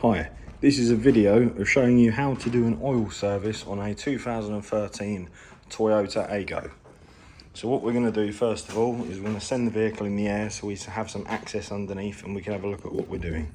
Hi, this is a video of showing you how to do an oil service on a 2013 Toyota Aygo. So what we're going to do first of all is we're going to send the vehicle in the air so we have some access underneath and we can have a look at what we're doing.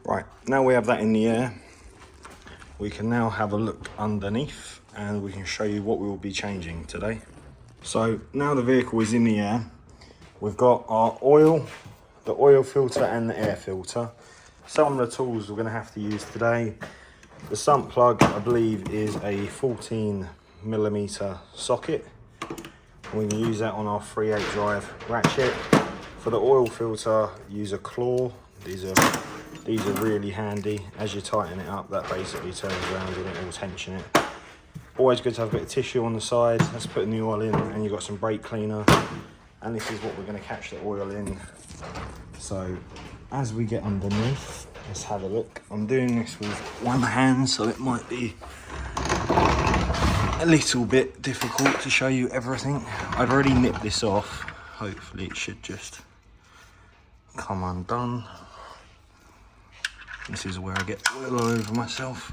Right, now we have that in the air, we can now have a look underneath and we can show you what we will be changing today. So now the vehicle is in the air, we've got our oil, the oil filter and the air filter. Some of the tools we're going to have to use today. The sump plug, I believe, is a 14mm socket. We can use that on our 3/8 drive ratchet. For the oil filter, use a claw. These are really handy. As you tighten it up, that basically turns around and it will tension it. Always good to have a bit of tissue on the side. Let's put the oil in, and you've got some brake cleaner. And this is what we're going to catch the oil in. So as we get underneath, let's have a look. I'm doing this with one hand, so it might be a little bit difficult to show you everything. I've already nipped this off. Hopefully it should just come undone. This is where I get oil all over myself.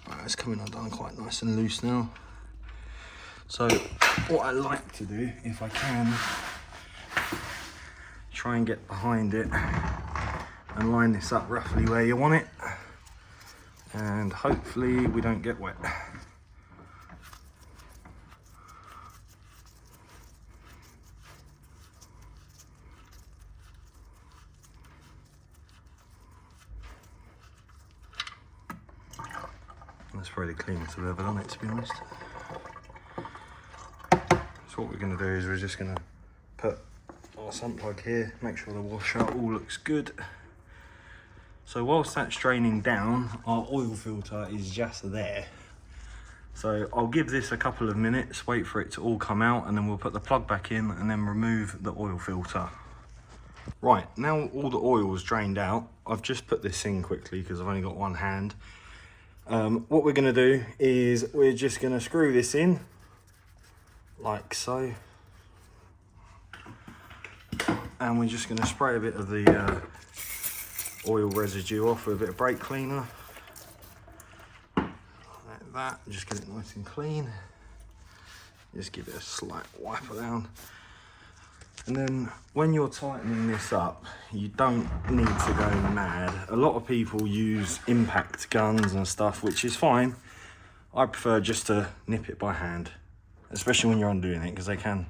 Right, it's coming undone quite nice and loose now. So what I like to do, if I can, try and get behind it and line this up roughly where you want it, and hopefully we don't get wet. That's probably the cleanest I've ever done it, to be honest. So what we're going to do is we're just going to put our sump plug here, make sure the washer all looks good. So whilst that's draining down, our oil filter is just there. So I'll give this a couple of minutes, wait for it to all come out, and then we'll put the plug back in and then remove the oil filter. Right, now all the oil's drained out, I've just put this in quickly because I've only got one hand. What we're going to do is we're just going to screw this in like so, and we're just going to spray a bit of the oil residue off with a bit of brake cleaner like that. Just get it nice and clean, just give it a slight wipe around. And then when you're tightening this up, you don't need to go mad. A lot of people use impact guns and stuff, which is fine. I prefer just to nip it by hand, especially when you're undoing it, because they can,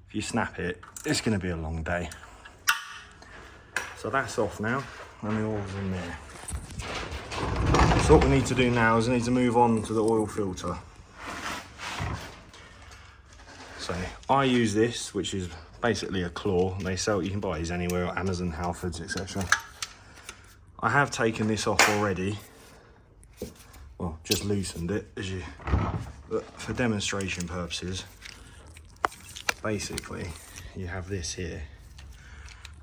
if you snap it, it's going to be a long day. So that's off now, and the oil's in there. So what we need to do now is we need to move on to the oil filter. So I use this, which is basically a claw. They sell, you can buy these anywhere, Amazon, Halfords, etc. I have taken this off already. Well, just loosened it, but for demonstration purposes. Basically, you have this here,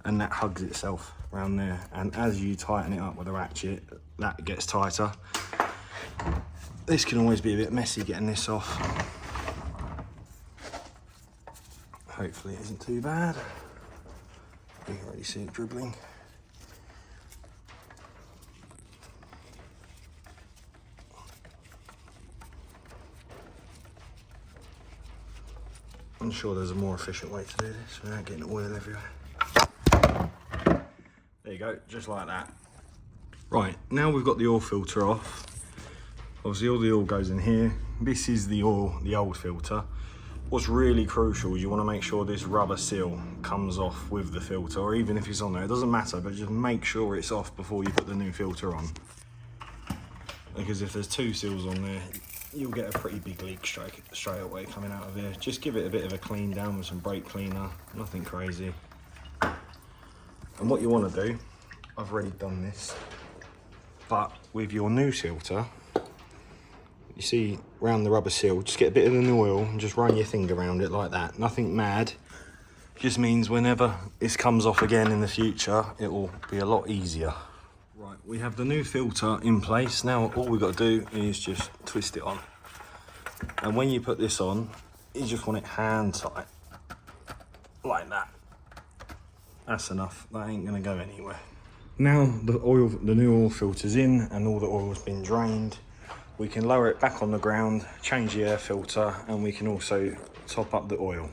and that hugs itself around there. And as you tighten it up with a ratchet, that gets tighter. This can always be a bit messy getting this off. Hopefully it isn't too bad. You can already see it dribbling. I'm sure there's a more efficient way to do this without getting oil everywhere. There you go, just like that. Right, now we've got the oil filter off. Obviously all the oil goes in here. This is the oil, the old filter. What's really crucial is you want to make sure this rubber seal comes off with the filter, or even if it's on there, it doesn't matter, but just make sure it's off before you put the new filter on. Because if there's two seals on there, you'll get a pretty big leak straight away coming out of here. Just give it a bit of a clean down with some brake cleaner, nothing crazy. And what you want to do, I've already done this, but with your new filter, you see around the rubber seal, just get a bit of the new oil and just run your finger around it like that. Nothing mad, just means whenever this comes off again in the future, it will be a lot easier. Right, we have the new filter in place. Now all we've got to do is just twist it on. And when you put this on, you just want it hand tight, like that. That's enough, that ain't gonna go anywhere. Now the new oil filter's in and all the oil's been drained, we can lower it back on the ground, change the air filter, and we can also top up the oil.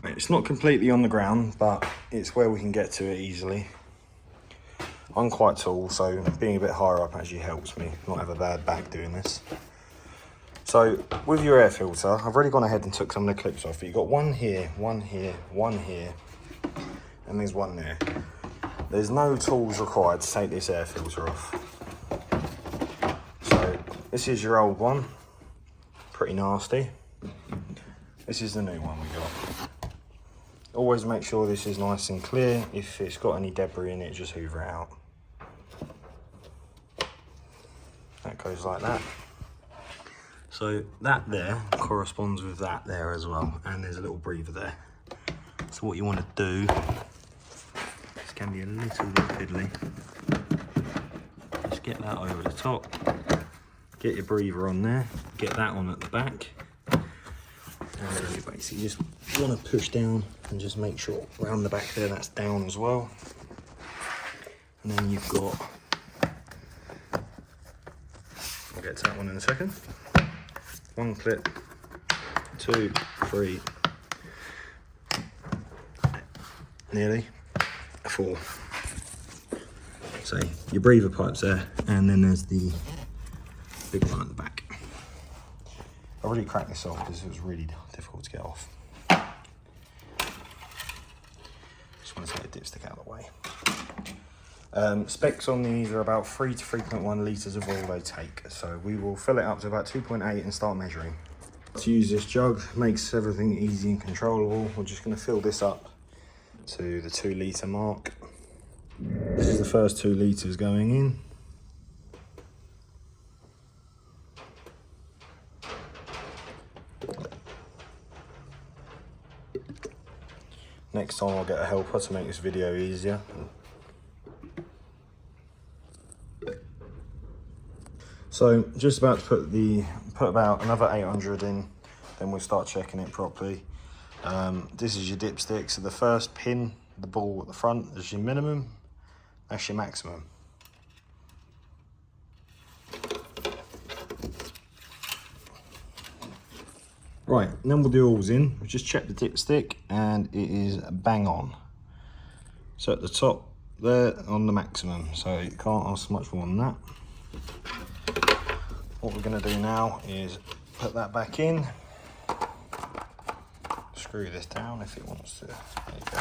It's not completely on the ground, but it's where we can get to it easily. I'm quite tall, so being a bit higher up actually helps me not have a bad back doing this. So with your air filter, I've already gone ahead and took some of the clips off. You've got one here, one here, one here, and there's one there. There's no tools required to take this air filter off. So this is your old one, pretty nasty. This is the new one we got. Always make sure this is nice and clear. If it's got any debris in it, just hoover it out. That goes like that. So that there corresponds with that there as well, and there's a little breather there. So what you want to do, this can be a little bit fiddly, just get that over the top, get your breather on there, get that on at the back, and then you basically just want to push down and just make sure around the back there that's down as well. And then you've got, I'll get to that one in a second. One clip, 2, 3, nearly 4. So your breather pipe's there, and then there's the big one at the back. I really cracked this off because it was really difficult to get off. Just want to take the dipstick out of the way. Specs on these are about 3 to 3.1 litres of oil they take. So we will fill it up to about 2.8 and start measuring. To use this jug makes everything easy and controllable. We're just going to fill this up to the 2 litre mark. This is the first 2 litres going in. Next time I'll get a helper to make this video easier. So just about to put about another 800 in, then we'll start checking it properly. This is your dipstick, so the first pin, the ball at the front, is your minimum, that's your maximum. Right, and then we'll do alls in. We'll just check the dipstick and it is bang on. So at the top there on the maximum, so you can't ask much more than that. What we're going to do now is put that back in, screw this down if it wants to. There you go.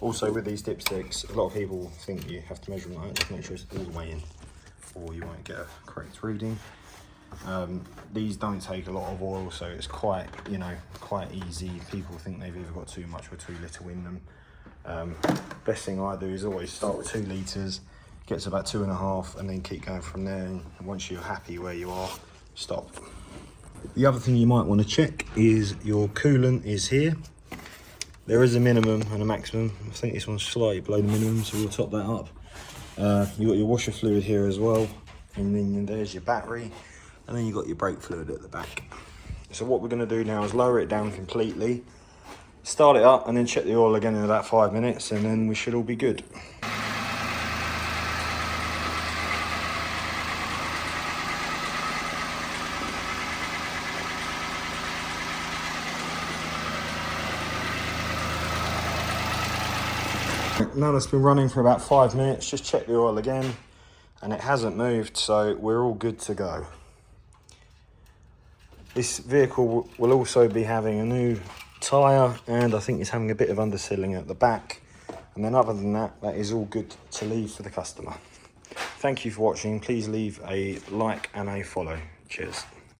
Also with these dipsticks, a lot of people think you have to measure them like that to make sure it's all the way in, or you won't get a correct reading. These don't take a lot of oil, so it's quite, quite easy. People think they've either got too much or too little in them. Best thing I do is always start with 2 litres, get to about 2.5, and then keep going from there. And once you're happy where you are, stop. The other thing you might want to check is your coolant is here. There is a minimum and a maximum. I think this one's slightly below the minimum, so we'll top that up. You've got your washer fluid here as well, and then there's your battery, and then you've got your brake fluid at the back. So what we're going to do now is lower it down completely, start it up, and then check the oil again in about 5 minutes, and then we should all be good. Now that's been running for about 5 minutes, just check the oil again, and it hasn't moved, so we're all good to go. This vehicle will also be having a new tyre, and I think it's having a bit of underselling at the back. And then other than that, that is all good to leave for the customer. Thank you for watching. Please leave a like and a follow. Cheers.